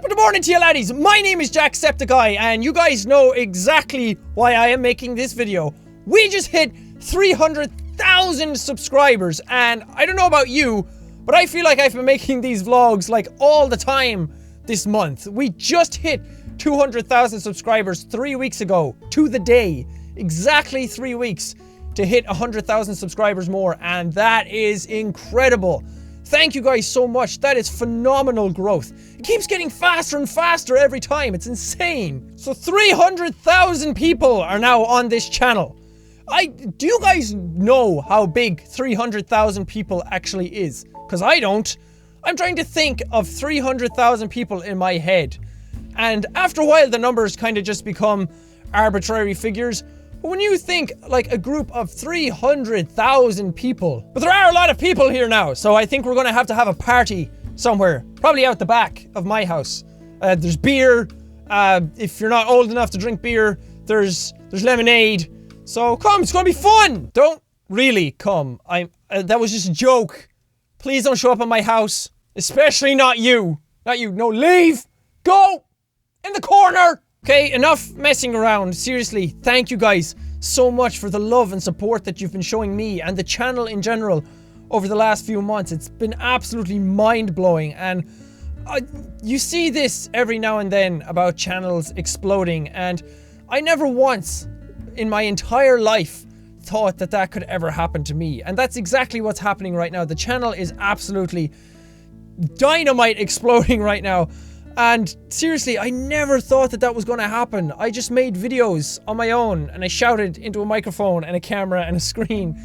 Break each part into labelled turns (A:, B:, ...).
A: Top of the morning to you laddies, my name is Jacksepticeye and you guys know exactly why I am making this video. We just hit 300,000 subscribers and I don't know about you, but I feel like I've been making these vlogs like all the time this month. We just hit 200,000 subscribers 3 weeks ago to the day. Exactly 3 weeks to hit 100,000 subscribers more, and that is incredible. Thank you guys so much. That is phenomenal growth. It keeps getting faster and faster every time. It's insane. So 300,000 people are now on this channel. Do you guys know how big 300,000 people actually is? Because I don't. I'm trying to think of 300,000 people in my head. And after a while, the numbers kind of just become arbitrary figures. But when you think like a group of 300,000 people, but there are a lot of people here now, so I think we're going to have a party somewhere, probably out the back of my house. There's beer. If you're not old enough to drink beer, there's lemonade. So come, it's going to be fun. Don't really come. That was just a joke. Please don't show up at my house, especially not you. Not you. No, leave. Go in the corner. Okay, enough messing around. Seriously, thank you guys so much for the love and support that you've been showing me and the channel in general over the last few months. It's been absolutely mind-blowing, and you see this every now and then about channels exploding, and I never once in my entire life thought that that could ever happen to me, and that's exactly what's happening right now. The channel is absolutely dynamite exploding right now. And seriously, I never thought that that was going to happen. I just made videos on my own and I shouted into a microphone and a camera and a screen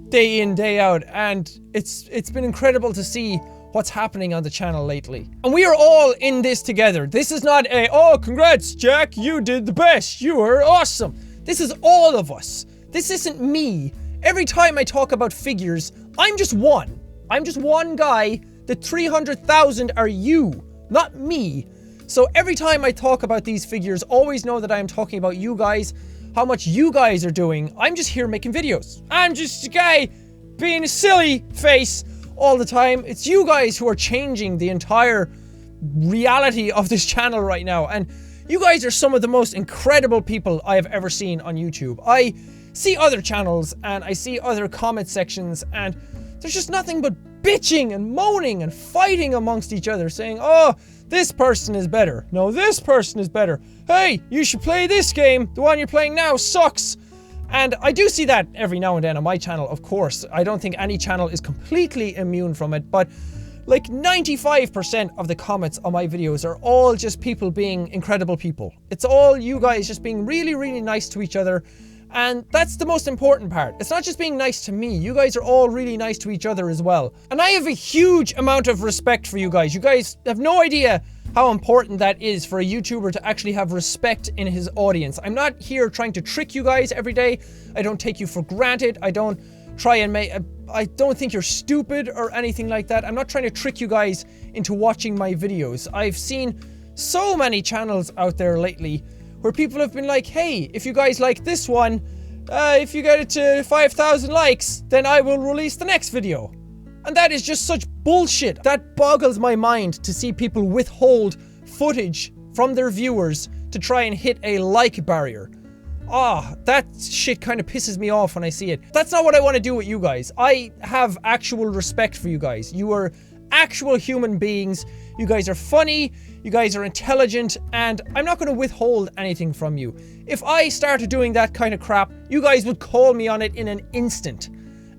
A: day in, day out. And it's been incredible to see what's happening on the channel lately. And we are all in this together. This is not a, oh, congrats, Jack, you did the best. You are awesome. This is all of us. This isn't me. Every time I talk about figures, I'm just one. I'm just one guy. The 300,000 are you. Not me. So every time I talk about these figures, always know that I am talking about you guys, how much you guys are doing. I'm just here making videos. I'm just a guy being a silly face all the time. It's you guys who are changing the entire reality of this channel right now. And you guys are some of the most incredible people I have ever seen on YouTube. I see other channels and I see other comment sections and there's just nothing but bitching and moaning and fighting amongst each other, saying, oh, this person is better. No, this person is better. Hey, you should play this game. The one you're playing now sucks. And I do see that every now and then on my channel, of course. I don't think any channel is completely immune from it, but like 95% of the comments on my videos are all just people being incredible people. It's all you guys just being really, really nice to each other. And that's the most important part. It's not just being nice to me. You guys are all really nice to each other as well. And I have a huge amount of respect for you guys. You guys have no idea how important that is for a YouTuber to actually have respect in his audience. I'm not here trying to trick you guys every day. I don't take you for granted. I don't try and I don't think you're stupid or anything like that. I'm not trying to trick you guys into watching my videos. I've seen so many channels out there lately where people have been like, hey, if you guys like this one, if you get it to 5,000 likes, then I will release the next video. And that is just such bullshit. That boggles my mind to see people withhold footage from their viewers to try and hit a like barrier. That shit kind of pisses me off when I see it. That's not what I want to do with you guys. I have actual respect for you guys. You are actual human beings. You guys are funny. You guys are intelligent, and I'm not going to withhold anything from you. If I started doing that kind of crap, you guys would call me on it in an instant.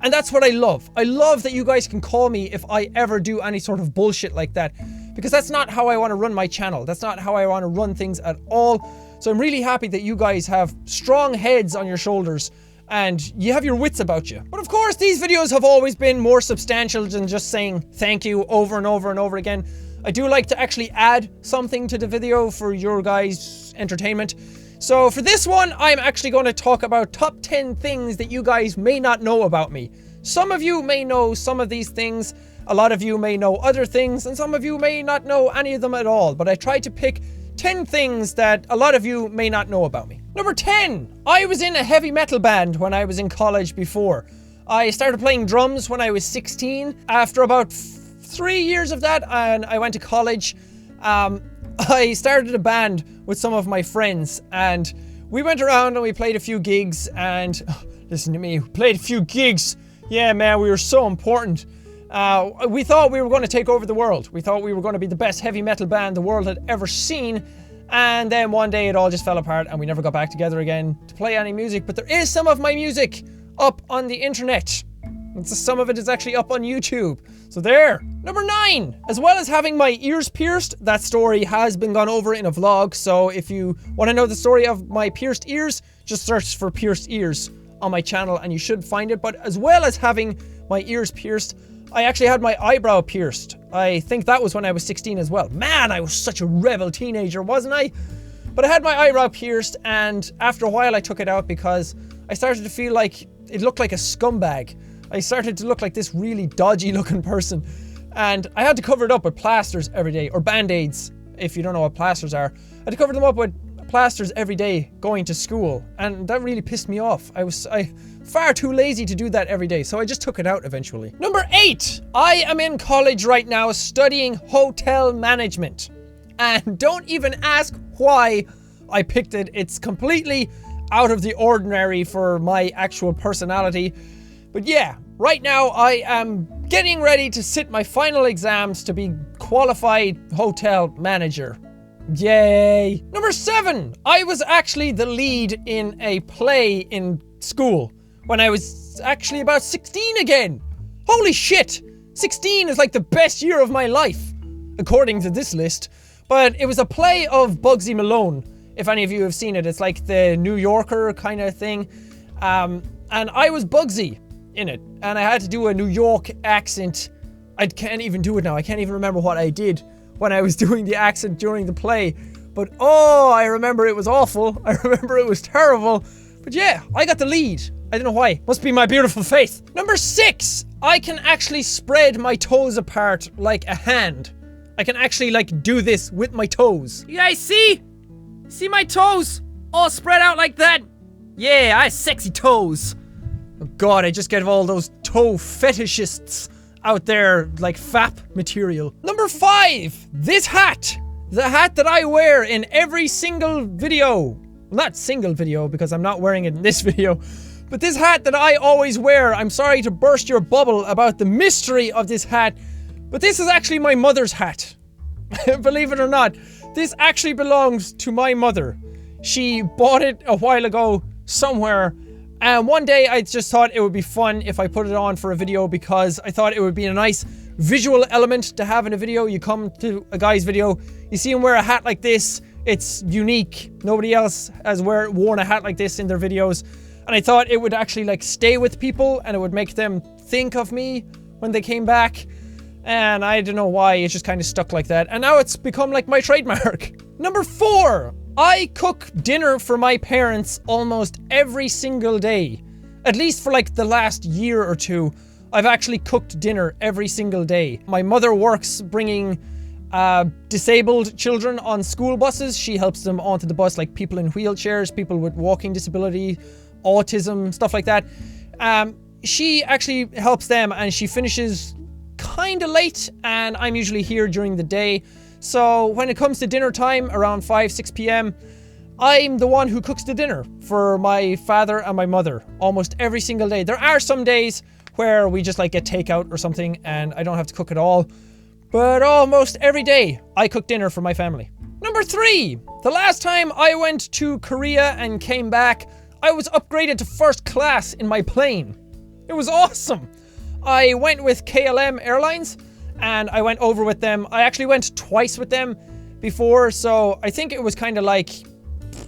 A: And that's what I love. I love that you guys can call me if I ever do any sort of bullshit like that, because that's not how I want to run my channel. That's not how I want to run things at all. So I'm really happy that you guys have strong heads on your shoulders and you have your wits about you. But of course, these videos have always been more substantial than just saying thank you over and over and over again. I do like to actually add something to the video for your guys' entertainment. So for this one, I'm actually going to talk about top 10 things that you guys may not know about me. Some of you may know some of these things, a lot of you may know other things, and some of you may not know any of them at all. But I tried to pick 10 things that a lot of you may not know about me. Number 10, I was in a heavy metal band when I was in college before. I started playing drums when I was 16. After about 3 years of that, and I went to college. I started a band with some of my friends, and we went around and we played a few gigs, and listen to me, we played a few gigs. Yeah, man, we were so important. We thought we were going to take over the world. We thought we were going to be the best heavy metal band the world had ever seen. And then one day it all just fell apart and we never got back together again to play any music. But there is some of my music up on the internet. Some of it is actually up on YouTube. So there. Number 9. As well as having my ears pierced, that story has been gone over in a vlog. So if you want to know the story of my pierced ears, just search for pierced ears on my channel and you should find it. But as well as having my ears pierced, I actually had my eyebrow pierced. I think that was when I was 16 as well. Man, I was such a rebel teenager, wasn't I? But I had my eyebrow pierced, and after a while I took it out because I started to feel like it looked like a scumbag. I started to look like this really dodgy looking person, and I had to cover it up with plasters every day, or band-aids, if you don't know what plasters are. I had to cover them up with plasters every day going to school, and that really pissed me off. I far too lazy to do that every day, so I just took it out eventually. Number 8. I am in college right now studying hotel management. And don't even ask why I picked it. It's completely out of the ordinary for my actual personality. But yeah, right now I am getting ready to sit my final exams to be qualified hotel manager. Yay! Number 7. I was actually the lead in a play in school when I was actually about 16 again. Holy shit! 16 is like the best year of my life, according to this list. But it was a play of Bugsy Malone, if any of you have seen it. It's like the New Yorker kind of thing. And I was Bugsy in it. And I had to do a New York accent. I can't even do it now. I can't even remember what I did when I was doing the accent during the play. But oh, I remember it was awful. I remember it was terrible. But yeah, I got the lead. I don't know why. Must be my beautiful face. Number 6. I can actually spread my toes apart like a hand. I can actually like do this with my toes. You guys see? See my toes? All spread out like that? Yeah, I have sexy toes. Oh god, I just get all those toe fetishists out there like FAP material. Number 5. This hat. The hat that I wear in every single video. Not single video because I'm not wearing it in this video. But this hat that I always wear. I'm sorry to burst your bubble about the mystery of this hat. But this is actually my mother's hat. Believe it or not. This actually belongs to my mother. She bought it a while ago somewhere. And one day I just thought it would be fun if I put it on for a video because I thought it would be a nice visual element to have in a video. You come to a guy's video, you see him wear a hat like this. It's unique. Nobody else has worn a hat like this in their videos. And I thought it would actually like stay with people and it would make them think of me when they came back. And I don't know why, it just kind of stuck like that. And now it's become like my trademark. Number 4. I cook dinner for my parents almost every single day. At least for like the last year or two, I've actually cooked dinner every single day. My mother works bringing disabled children on school buses. She helps them onto the bus, like people in wheelchairs, people with walking disability, autism, stuff like that. She actually helps them and she finishes kind of late and I'm usually here during the day. So when it comes to dinner time around 5-6 p.m, I'm the one who cooks the dinner for my father and my mother almost every single day. There are some days where we just like get takeout or something and I don't have to cook at all. But almost every day I cook dinner for my family. Number 3. The last time I went to Korea and came back, I was upgraded to first class in my plane. It was awesome. I went with KLM Airlines and I went over with them. I actually went twice with them before, so I think it was kind of like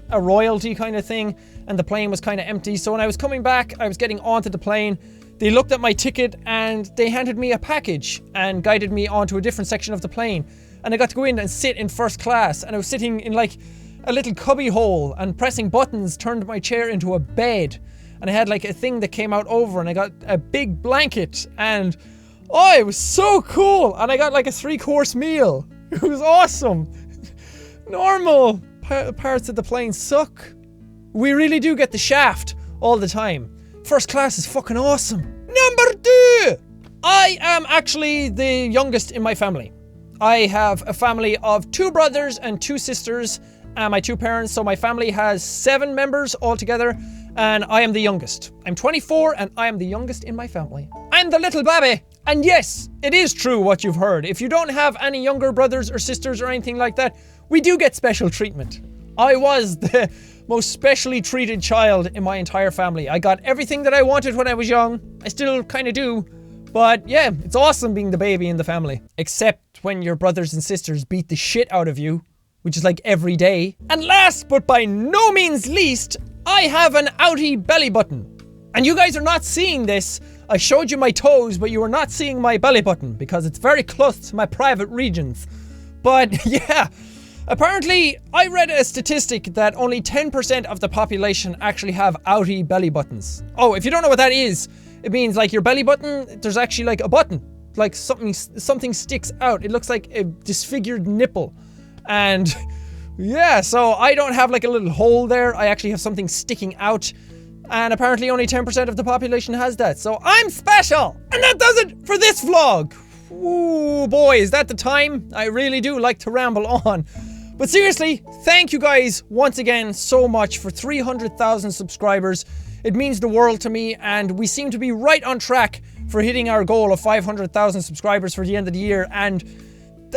A: a royalty kind of thing and the plane was kind of empty. So when I was coming back, I was getting onto the plane. They looked at my ticket and they handed me a package and guided me onto a different section of the plane. And I got to go in and sit in first class and I was sitting in like a little cubby hole and pressing buttons turned my chair into a bed. And I had like a thing that came out over and I got a big blanket and oh, it was so cool. And I got like a 3-course meal. It was awesome. Normal parts of the plane suck. We really do get the shaft all the time. First class is fucking awesome. Number 2. I am actually the youngest in my family. I have a family of 2 brothers and 2 sisters and my 2 parents. So my family has 7 members altogether, and I am the youngest. I'm 24 and I am the youngest in my family. I'm the little baby. And yes, it is true what you've heard. If you don't have any younger brothers or sisters or anything like that, we do get special treatment. I was the most specially treated child in my entire family. I got everything that I wanted when I was young. I still kind of do. But yeah, it's awesome being the baby in the family. Except when your brothers and sisters beat the shit out of you, which is like every day. And last but by no means least, I have an outie belly button. And you guys are not seeing this. I showed you my toes, but you are not seeing my belly button because it's very close to my private regions. But yeah, apparently I read a statistic that only 10% of the population actually have outie belly buttons. Oh, if you don't know what that is, it means like your belly button, there's actually like a button. Like something sticks out. It looks like a disfigured nipple. And yeah, so I don't have like a little hole there. I actually have something sticking out. And apparently only 10% of the population has that. So I'm special! And that does it for this vlog! Ooh boy, is that the time? I really do like to ramble on. But seriously, thank you guys once again so much for 300,000 subscribers. It means the world to me, and we seem to be right on track for hitting our goal of 500,000 subscribers for the end of the year, and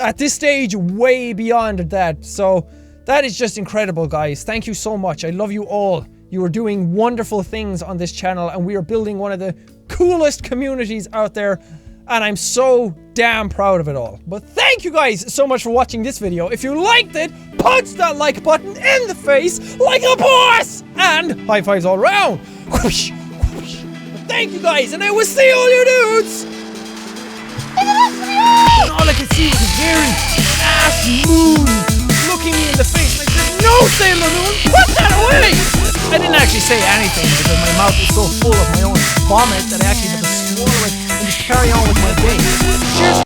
A: at this stage, way beyond that. So that is just incredible, guys. Thank you so much. I love you all. You are doing wonderful things on this channel, and we are building one of the coolest communities out there, and I'm so damn proud of it all. But thank you guys so much for watching this video. If you liked it, punch that like button in the face like a boss! And high fives all around! Whoosh, whoosh. Thank you guys, and I will see all you dudes! And all I could see was a very ass moon looking me in the face, and I said, "No, Sailor Moon, put that away!" I didn't actually say anything because my mouth was so full of my own vomit that I actually had to swallow it and just carry on with my day. Cheers.